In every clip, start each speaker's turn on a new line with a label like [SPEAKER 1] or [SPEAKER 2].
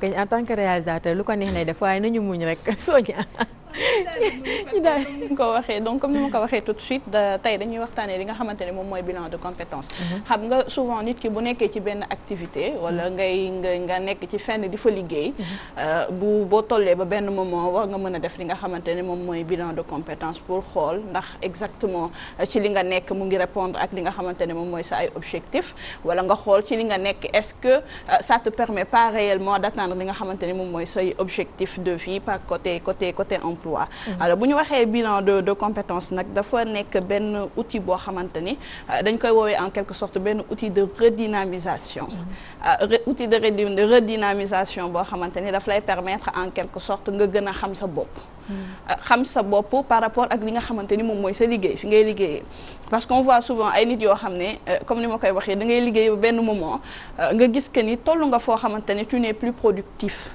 [SPEAKER 1] en tant que réalisateur lu ko neex lay def waaye nañu muñ rek Sonia.
[SPEAKER 2] comme ni ko waxee donc comme ni ma ko waxee tout de suite tey dañuy waxtaanee li nga xamante ne moom mooy bilan de compétence. xam nga souvent nit ki bu nekkee ci benn activité wala nga nekk ci fenn di fa liggéey. boo tollee ba benn moment war nga mën a def li nga xamante ne moom mooy bilan de compétence pour xool ndax exactement ci li nga nekk mu ngi répondre ak li nga xamante ne moom mooy sa ay objectif wala nga xool ci li nga nekk est-ce que ça te permet pas réellement d'atteindre li nga xamante ne moom mooy say objectif de vie par côté emploi. Alors bu ñu waxee bilan de compétence nag dafa nekk benn outil boo xamante ni dañ koy woowee en quelque sorte benn outil de redynamisation. Outil de redynamisation boo xamante ni daf lay permettre en quelque sorte nga gën a xam sa bopp. xam sa bopp par rapport ak li nga xamante ni moom mooy sa liggéey fi ngay liggéeyee parce qu'on voit souvent ay nit yoo xam ne comme ni ma koy waxee da ngay liggéey ba benn moment nga gis que ni toll nga foo xamante ni tu n'es plus productif.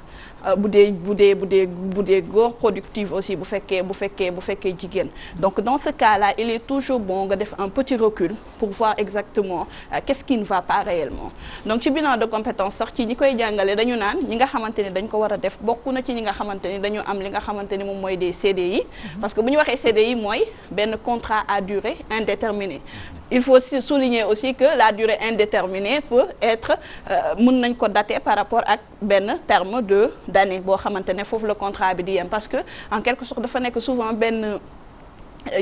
[SPEAKER 2] bu dee góor productive aussi bu fekkee jigéen donc dans ce cas-là il est toujours bon nga def un petit recul pour voir exactement qu'est-ce qui ne va pas réellement donc ci bilan de compétence sax ci ñi koy jàngale dañu naan ñi nga xamante ni dañ ko war a def bokk na ci ñi nga xamante ni dañu am li nga xamante ni moom mooy des CDI parce que bu ñu waxee CDI mooy benn contrat à durée indéterminée il faut souligner aussi que la durée indéterminée peut être mën nañ ko dater par rapport ak benn terme d'année boo xamante ne foofu le contrat bi di yem parce que en quelque sorte dafa nekk souvent benn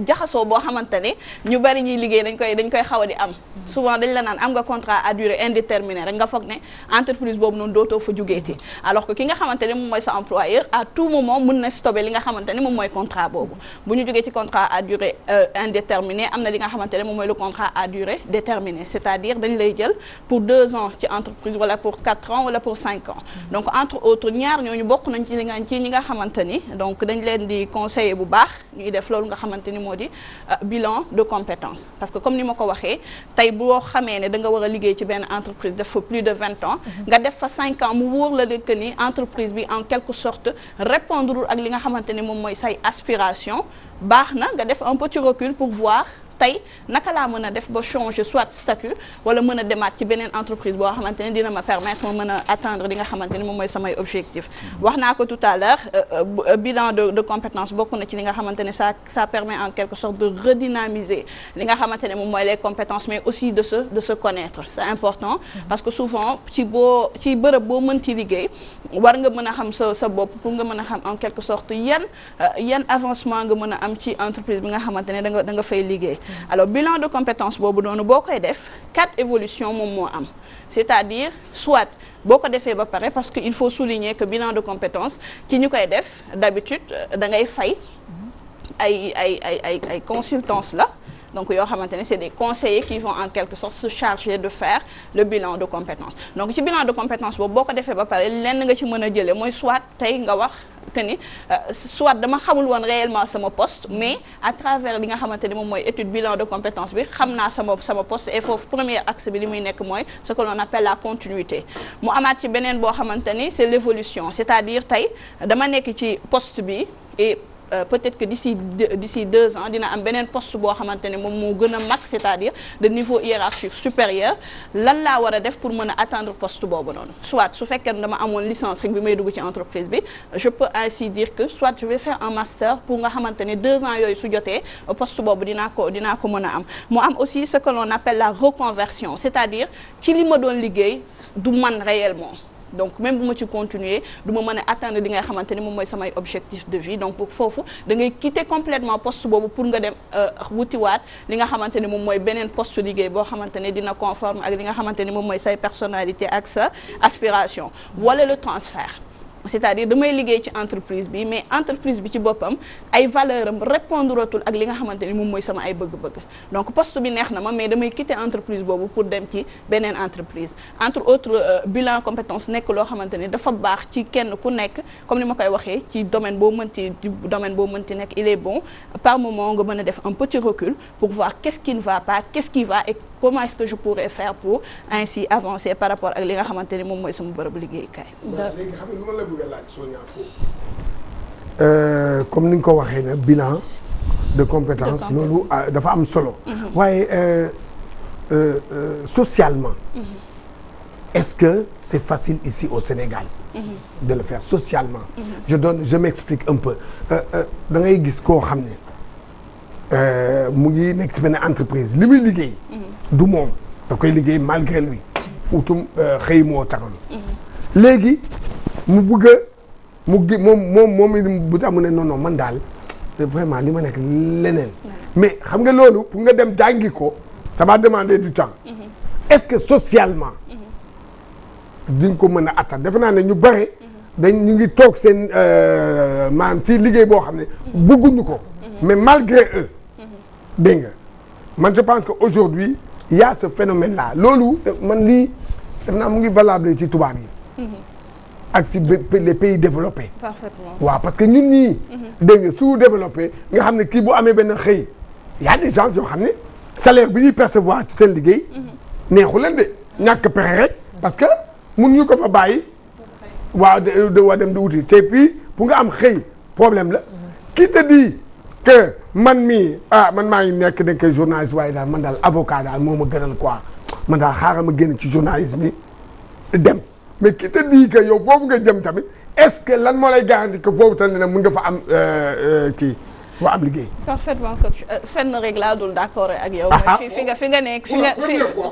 [SPEAKER 2] jaxasoo boo xamante ne ñu bari ñuy liggéey dañ koy xaw a di am souvent dañ la naan am nga contrat à durée indéterminée rek nga foog ne entreprise boobu noonu dootoo fa jugeeti alors que ki nga xamante ne moom mooy sa employeur à tout moment mën na stopper li nga xamante ne moom mooy contrat boobu bu ñu jógee ci contrat à durée indéterminée am na li nga xamante ne moom mooy le contrat à durée déterminée c'est-à-dire dañ lay jël pour 2 ans ci entreprise wala pour 4 ans wala pour 5 ans donc entre autres ñaar ñooñu bokk nañ ci ñi nga xamante ni donc dañ leen di conseiller bu baax ñuy def loolu nga xamante ni moo di bilan de compétence parce que comme ni ma ko waxee tey boo xamee ne da nga war a liggéey ci benn entreprise def fa plus de 20 ans nga def fa 5 ans mu wóor la que ni entreprise bi en quelque sorte répondre ak li nga xamante ni moom mooy say aspiration baax na nga def un petit recul pour voir tey naka laa mën a def ba changer soit statut wala mën a demaat ci beneen entreprise boo xamante ne dina ma permettre ma mën a atteindre li nga xamante ni moom mooy samay objectif wax naa ko tout à l'heure bilan de compétence bokk na ci li nga xamante ne ça permet en quelque sorte de redynamiser li nga xamante ne moom mooy les compétences mais aussi de se connaître c'est important parce que souvent ci bërëb boo mën ci liggéey war nga mën a xam sa bopp pour nga mën a xam en quelque sorte yan avancement nga mën a am ci entreprise bi nga xamante ne da nga fay liggéey alors bilan de compétence boobu noonu boo koy def 4 évolutions moom moo am c'est-à-dire soit boo ko defee ba pare parce que il faut souligner que bilan de compétence ci ñu koy def d'habitude da ngay fay ay consultance la donc yoo xamante ne c'est des conseillers qui vont en quelque sorte se charger de faire le bilan de compétence donc ci bilan de compétence boobu boo ko defee ba pare lenn nga ci mën a jëlee mooy soit tey nga wax que ni soit dama xamul woon réellement sama poste mais à travers li nga xamante ni moom mooy étude bilan de compétence bi xam naa sama poste et foofu premier axe bi li muy nekk mooy ce que l'on appelle la continuité mu amaat ci beneen boo xamante ni c'est l'évolution c'est-à-dire tey dama nekk ci poste bi et peut-être que d'ici 2 ans dina am beneen poste boo xamante ne moom moo gën a mag c'est-à-dire de niveau hiérarchique supérieur lan laa war a def pour mën a atteindre poste boobu noonu soit su fekkee ne dama amoon licence rek bi may dugg ci entreprise bi je peux ainsi dire que soit je vais faire un master pour nga xamante ne 2 ans yooyu su jotee poste boobu dinaa ko mën a am mu am aussi ce que l'on appelle la reconversion c'est-à-dire ci li ma doon liggéey du man réellement donc même bu ma ci continuer du ma mën a atteindre li nga xamante ni moom mooy samay objectif de vie donc foofu da ngay quitter complètement poste boobu pour nga dem wutiwaat li nga xamante ni moom mooy beneen poste liggéey boo xamante ne dina conforme ak li nga xamante ni moom mooy say personnalité ak sa aspiration wala le transfert c'est-à-dire damay liggéey ci entreprise bi mais entreprise bi ci boppam ay valeur am répondretul ak li nga xamante ni moom mooy sama ay bëgg-bëgg donc poste bi neex na ma mais damay quitter entreprise boobu pour dem ci beneen entreprise entre autres bilan compétence nekk loo xamante ni dafa baax ci kenn ku nekk comme ni ma koy waxee ci domaine boo mënti nekk il est bon par moment nga mën a def un petit recul pour voir qu'est-ce qui ne va pas qu'est-ce qui va et comment est-ce que je pourrais faire pour ainsi avancer par rapport ak li nga xamante ni moom mooy sama bërëb liggéeykaay.
[SPEAKER 3] léegi xam nga lu ma la bëgg a laaj Sonia foofu. comme ni nga ko waxee na bilan de compétence loolu dafa am solo. waaye socialement. est-ce que c'est facile ici au Sénégal de le faire socialement je m'explique un peu da ngay gis koo xam ne mu ngi nekk ci benn entreprise li muy liggéey du moom da koy liggéey malgré lui utum xëy moo taxoon léegi mu bëgg a moom bu tax mu ne non man daal vraiment li ma nekk leneen mais xam nga loolu pour nga dem jàngi ko ça va demander du temps est-ce que socialement diñ ko mën a attan defe naa ne ñu bare ñu ngi toog seen maanaam ci liggéey boo xam ne bëgguñu ko mais malgré eux dégg nga man je pense que aujourd'hui il y a ce phénomène là loolu man lii def naa mu ngi valable ci tubaab yi ak ci les pays développés
[SPEAKER 2] parfaitement
[SPEAKER 3] waaw parce que ñun ñii dégg nga sous-développé nga xam ne kii bu amee benn xëy y a des gens yoo xam ne salaire bi ñuy percevoir ci seen liggéey neexu leen de ñàkk pexe rek parce que mun ñu ko fa bàyyi waaw de waa dem di wuti te puis pour nga am xëy problème la qui te dit que man mii man maa ngi nekk journaliste waaye daal man daal avocat daal moo ma gënal quoi man daal xaaral ma génn ci journalisme bi dem mais qui te dit que yow foofu nga jëm tamit est-ce que lan moo lay garanti que foofu tamit mun nga fa am kii waa am liggéey.
[SPEAKER 2] parfaitement coach fenn rek laa dul d'accord ak yow. fi nga nekk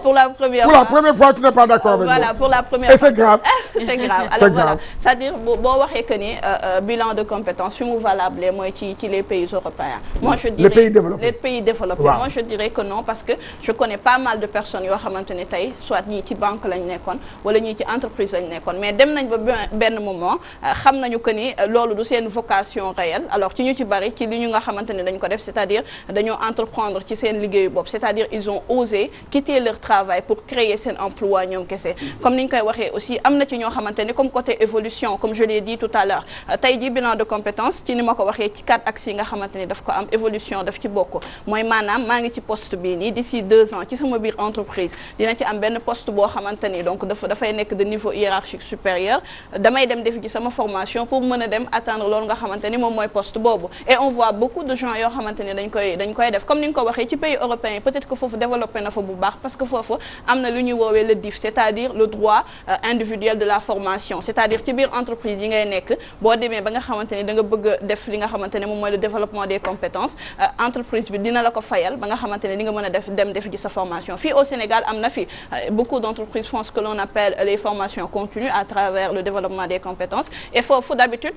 [SPEAKER 2] pour la première
[SPEAKER 3] fois tu n'es pas d'accord avec moi.
[SPEAKER 2] voilà pour la première
[SPEAKER 3] et c'est grave.
[SPEAKER 2] c'est grave alors voilà c'est-à-dire boo waxee que ni bilan de compétences fi mu valable mooy ci les pays européens. moi je dirais les pays développés.
[SPEAKER 3] Wow.
[SPEAKER 2] moi je dirais que non parce que je connais pas mal de personnes yoo xamante ne tey soit ñii ci banque lañ nekkoon wala ñii ci entreprise lañ nekkoon mais dem nañ ba benn moment xam nañu que ni loolu du seen vocation réelle alors ci ñu ci bari ci li ñu nga xamante ne dañ ko def c'est-à-dire dañoo entreprendre ci seen liggéeyu bopp c'est-à-dire ils ont osé quitter leur travail pour créer seen emploi ñoom kese comme ni ñu koy waxee aussi am na ci ñoo xamante ne comme côté évolution comme je l'ai dit tout à l'heure tey jii bilan de compétence ci ni ma ko waxee ci 4 axes yi nga xamante ni daf ko am évolution daf ci bokk mooy maanaam maa ngi ci poste bii nii d'ici 2 ans ci sama biir entreprise dina ci am benn poste boo xamante ni donc dafay nekk de niveau hiérarchique supérieur damay dem def ci sama formation pour mën a dem atteindre loolu nga xamante ni moom mooy poste boobu et on voit beaucoup de gens yoo xamante ni dañ koy def comme ni nga ko waxee ci pays européens yi peut-être que foofu développé na fa bu baax parce que foofu am na lu ñuy woowee le DIF c'est-à-dire le droit individuel de la formation c'est-à-dire ci biir entreprise yi ngay nekk boo demee ba nga xamante ni da nga bëgg a def li nga xamante ne moom mooy le développement des compétences entreprise bi dina la ko fayal ba nga xamante ne di nga mën a dem def ci sa formation fii au Sénégal am na fi beaucoup d'entreprises font ce que l'on appelle les formations continues à travers le développement des compétences et foofu d'habitude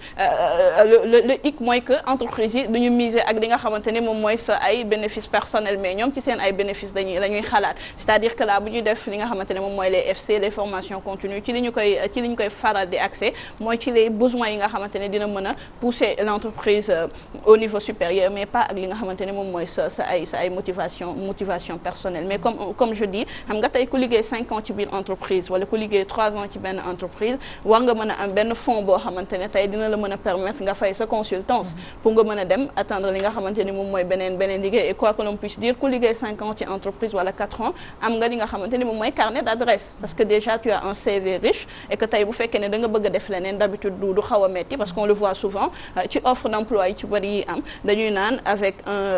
[SPEAKER 2] le hic mooy que entreprise yi duñu miser ak li nga xamante ni moom mooy sa ay bénéfices personnels mais ñoom ci seen ay bénéfices dañuy xalaat c'est-à-dire que là bu ñuy def li nga xamante ne moom mooy les FC les formations continues ci li ñu koy faral di accès mooy ci les besoins yi nga xamante ne dina mën a pousser l'entreprise au niveau supérieur mais pas ak li nga xamante ne moom mooy sa ay motivation personnelle mais comme je dis xam nga tey ku liggéey 5 ans ci biir entreprise wala ku liggéey 3 ans ci benn entreprise war nga mën a am benn fonds boo xamante ne tey dina la mën a permettre nga fay sa consultance pour nga mën a dem attendre li nga xamante ni moom mooy beneen liggéey et quoi que l'on puisse dire ku liggéey 5 ans ci entreprise wala 4 ans am nga li nga xamante ni moom mooy carnet d'adresse parce que déjà tu as un CV riche et que tey bu fekkee ne da nga bëgg a def leneen d'habitude du xaw a metti parce qu'on le voit souvent ci offre d'emploi yi ci bari yi am dañuy naan avec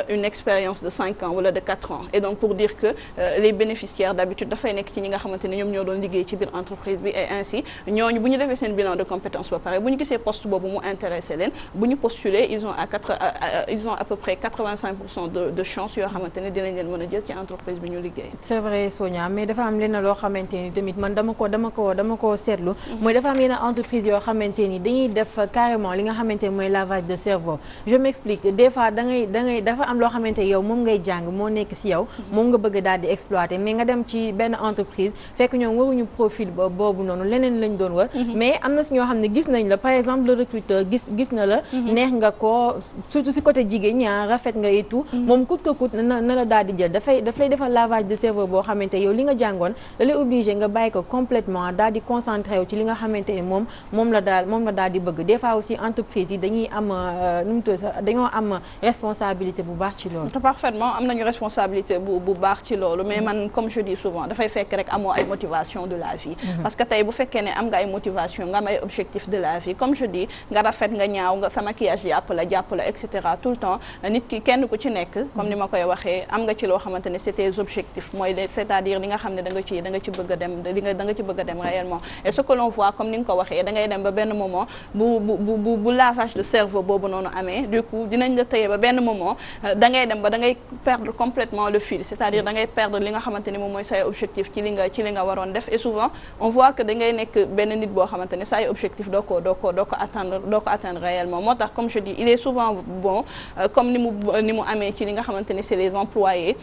[SPEAKER 2] une expérience de 5 ans wala de 4 ans et donc pour dire que les bénéficiaires d'habitude dafay nekk ci ñi nga xamante ni ñoom ñoo doon liggéey ci biir entreprise bi et ainsi ñooñu bu ñu defee seen bilan de compétences ba pare bu ñu gisee poste boobu mu intéressé leen bu ñu postuler ils ont à peu près 85% de chance yoo xamante ne dinañ leen mën a jël ci entreprise bi ñu liggéey.
[SPEAKER 1] c'est vrai Sonia mais dafa am lenn loo xamante ni tamit man dama ko seetlu. mooy dafa am yenn entreprise yoo xamante ni dañuy def carrément li nga xamante ni mooy lavage de cerveau je m'explique des fois dafa am loo xamante yow moom ngay jàng moo nekk ci yow. moom nga bëgg daal di exploiter mais nga dem ci benn entreprise fekk ñoom waruñu profil boobu noonu leneen lañ doon wër. mais am na ci ñoo xam ne gis nañ la par exemple le recruteur gis na la. neex nga ko surtout ci côté jigéen ñi rafet nga et tout. moom coûte que coûte na la daal di jël daf lay defal lavage de cerveau boo xamante yow li nga jàngoon da lay obligé nga bàyyi ko complètement daal di concentré wu ci li nga xamante ni moom la daal di bëgg des fois aussi entreprise yi dañuy am dañoo am responsabilité bu baax ci loolu.
[SPEAKER 2] parfaitement am nañu responsabilité bu baax ci loolu mais man comme je dis souvent dafay fekk rek amoo ay motivation de la vie. parce que tey bu fekkee ne am nga ay motivation nga am ay objectif de la vie comme je dis nga rafet nga ñaaw nga sa maquillage jàpp la et cetera fois tout le temps nit ki kenn ku ci nekk comme ni ma koy waxee am nga ci loo xamante ne c'est tes objectifs mooy c'est-à-dire li nga xam ne da nga ci bëgg a dem da nga ci bëgg a dem réellement et ce que l'on voit comme ni nga ko waxee da ngay dem ba benn moment bu lavage de cerveau boobu noonu amee du coup dinañ la tëye ba benn moment da ngay dem ba da ngay perdre complètement le fil c'est-à-dire da ngay perdre li nga xamante ni moom mooy say objectif ci li nga waroon def et souvent on voit que da ngay nekk benn nit boo xamante ne say objectif doo ko atteindre réellement moo tax comme je dis il est souvent bon comme ni mu amee ci li nga xamante ne c'est les employés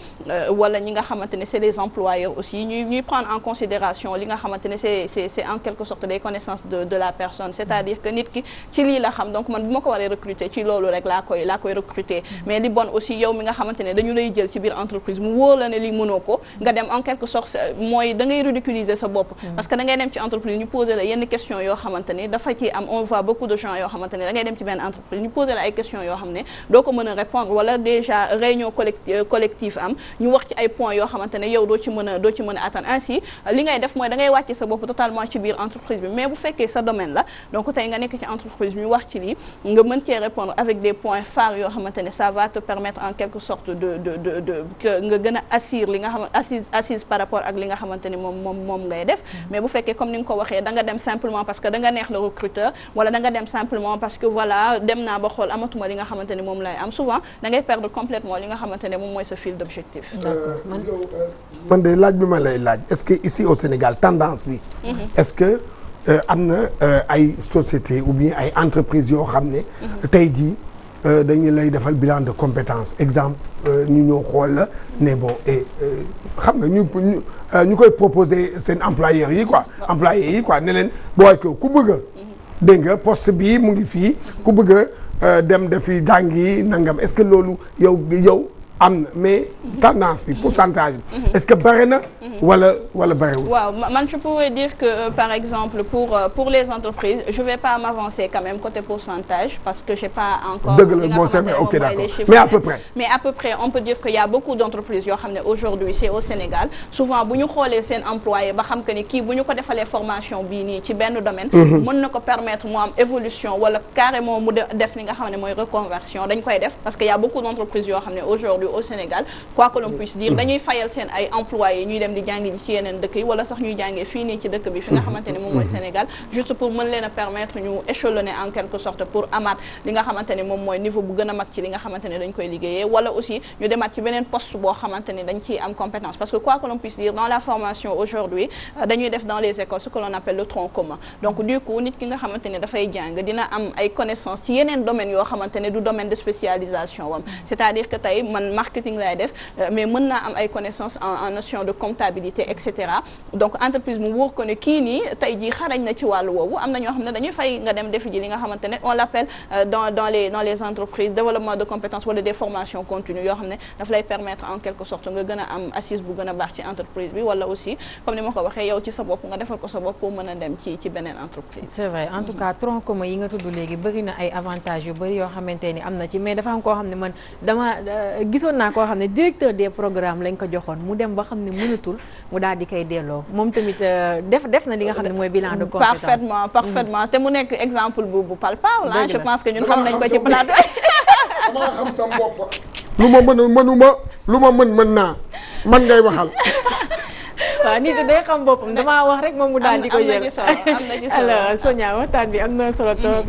[SPEAKER 2] wala ñi nga xamante ne c'est les employeurs aussi ñuy prendre en considération li nga xamante ne c'est en quelque sorte des connaissances de la personne c'est-à-dire que nit ki ci lii la xam donc man bu ma ko waree recruter ci loolu rek laa koy recruter mais li bon aussi yow mi nga xamante ne dañu lay jël ci biir entreprise mu wóor la ne lii mënoo ko nga dem en quelque sorte mooy da ngay ridiculiser sa bopp parce que da ngay dem ci entreprise ñu poser la yenn question yoo xamante ne dafa ci am on voit beaucoup de gens yoo xamante ne da ngay dem ci benn entreprise ñu poser la ay questions yoo xam ne doo ko mën a répondre wala déjà réunion collective am ñu wax ci ay points yoo xamante ne yow doo ci mën a atteindre ainsi li ngay def mooy da ngay wàcce sa bopp totalement ci biir entreprise bi mais bu fekkee sa domaine la donc tey nga nekk ci entreprise bi ñu wax ci lii nga mën cee répondre avec des points phares yoo xamante ne ça va te permettre en quelque sorte de que nga gën a li nga xam assise par rapport ak li nga xamante ni moom ngay def mais bu fekkee comme ni nga ko waxee da nga dem simplement parce que da nga neex le recruteur wala da nga dem simplement parce que voilà dem naa ba xool amatuma li nga xamante ni moom lay am souvent da ngay perdre complètement li nga xamante ne moom mooy sa fil d'objectif.
[SPEAKER 3] man de laaj bi ma lay laaj est-ce que ici au Sénégal tendance bi est-ce que am na ay sociétés ou bien ay entreprises yoo xam ne tey jii dañu lay defal bilan de compétence exemple ñu ñëw xool la ne bon et xam nga ñu koy proposer seen employeurs yi quoi ne leen booy ko ku bëgg a dégg nga poste bi mu ngi fii ku bëgg a dem defi jàngi nangam est-ce que loolu yow am na mais tendance bi pourcentage bi est-ce que bare na wala barewul.
[SPEAKER 2] waaw man je pourrais dire que par exemple pour les entreprises je vais pas m'avancer quand même côté pourcentage parce que j'ai pas encore
[SPEAKER 3] dëgg la bon c'est ok d'accord
[SPEAKER 2] mais à peu près on peut dire qu'il y a beaucoup d'entreprises yoo xam ne aujourd'hui c'est au Sénégal souvent bu ñu xoolee seen employé ba xam que ni kii bu ñu ko defalee formation bii nii ci benn domaine mën na ko permettre mu am évolution wala carrément mu def li nga xam ne mooy reconversion dañ koy def parce que y a beaucoup d'entreprises yoo xam ne aujourd'hui au Sénégal quoi que l'on puisse dire dañuy fayal seen ay employés ñuy dem di jàngi ji ci yeneen dëkk yi wala sax ñuy jàngee fii nii ci dëkk bi fi nga xamante ne moom mooy Sénégal juste pour mën leen a permettre ñu échelonner en quelque sorte pour amaat li nga xamante ne moom mooy niveau bu gën a mag ci li nga xamante ne dañ koy liggéeyee wala aussi ñu demaat ci beneen poste boo xamante ne dañ ciy am compétence parce que quoi que l'on puisse dire dans la formation aujourd'hui dañuy def dans les écoles ce que l'on appelle le tronc commun donc du coup nit ki nga xamante ne dafay jàng dina am ay connaissances ci yeneen domaines yoo xamante ne du domaine de spécialisation wam c'est-à-dire que tey man marketing lay def mais mën naa am ay connaissances en notion de comptabilité et cetera donc entreprise mu wóor ko ne kii nii tey jii xarañ na ci wàllu woowu am na ñoo xam ne dañuy fay nga dem defi ji li nga xamante ne on l'appelle dans les entreprises développement de compétences wala des formations continues yoo xam ne daf lay permettre en quelque sorte nga gën a am assise bu gën a baax ci entreprise bi wala aussi comme ni ma ko waxee yow ci sa bopp nga defal ko sa bopp pour mën a dem ci beneen entreprise.
[SPEAKER 1] c'est vrai en tout cas tronc commun yi nga tudd léegi bëri na ay avantages yu bëri yoo xamante ni am na ci mais dafa am koo xam ne man gisoon naa koo xam ne directeur des programmes lañ ko joxoon mu dem ba xam ne mënatul mu daal di koy delloo moom tamit def na li nga xam ne mooy bilan de compétence.
[SPEAKER 2] parfaitement te mu nekk exemple bu palpable je pense que ñun xam nañ ko ci plateau.
[SPEAKER 3] maa xam sa bopp lu ma mën naa man ngay waxal.
[SPEAKER 1] waaw nit day xam boppam damaa wax rek moom mu daal di ko jël.
[SPEAKER 2] am na ci solo
[SPEAKER 1] alors Sonia waxtaan bi am na solo trop.